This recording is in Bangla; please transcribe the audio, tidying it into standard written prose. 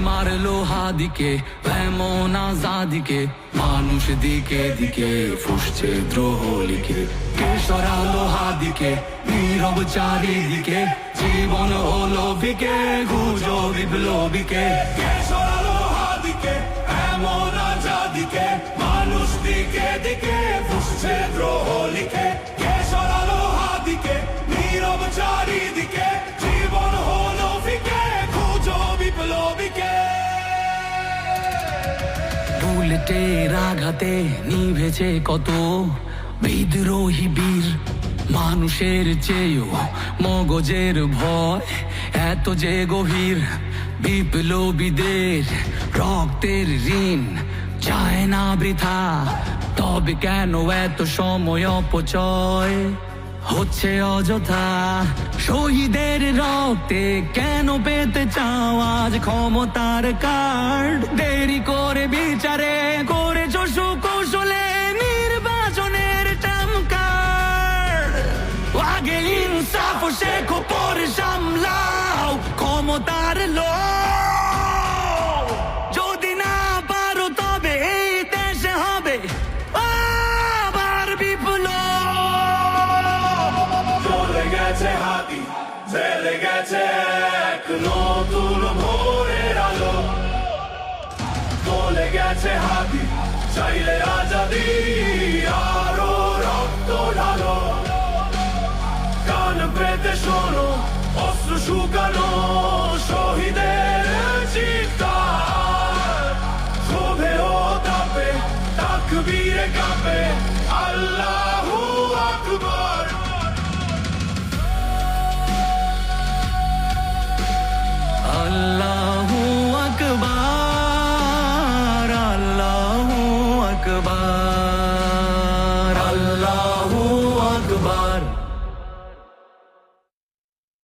মারলো হাদিকে এমন আজাদিকে, মানুষ দিকে দিকে ফুসছে দ্রোহ লিখে। কে সরালো হাদিকে নীরব চারিদিকে, জীবন হলো বিকে গুজো বিপ্লবীকে। কে সরালো হাদিকে এমন আজাদিকে, মানুষ দিকে দিকে ফুসছে দ্রোহ লিখে। কে সরালো হাদিকে নীরব চারিদিকে, জীবন হলো ফিকে খুঁজো বিপ্লবীকে। বুলেটের আঘাতে নিভেছে কত বিদ্রোহী বীর, মানুষের চেয়েও মগজের ভয় এত যে গভীর। বিপ্লবীদের রক্তের ঋণ চায় না বৃথা, তবে কেন এত সময় অপচয় হচ্ছে অযথা? শহীদের রক্তে কেন পেতে চাও আজ ক্ষমতার কার্ড? দেরি করে বিচারে করেছো সুকৌশলে নির্বাচনের ট্রাম্প কার্ড। আগে ইনসাফ শেখো পরে সামলাও ক্ষমতার লোভ। যদি না পারো তবে এই দেশে হবে আবার বিপ্লব। গেছে হাতি জেলে গেছে এক নতুন ভোরের আলো। চলে গেছে হাতি চাইলে আজাদি আরো রক্ত ঢালো। কান পেতে শোনো অস্ত্র শুকানো শহীদের চিৎকার। ক্ষোভে ও তাপে তাকবীরে কাঁপে আল্লাহু আকবার। আল্লাহু আকবার, আল্লাহু আকবার, আল্লাহু আকবার।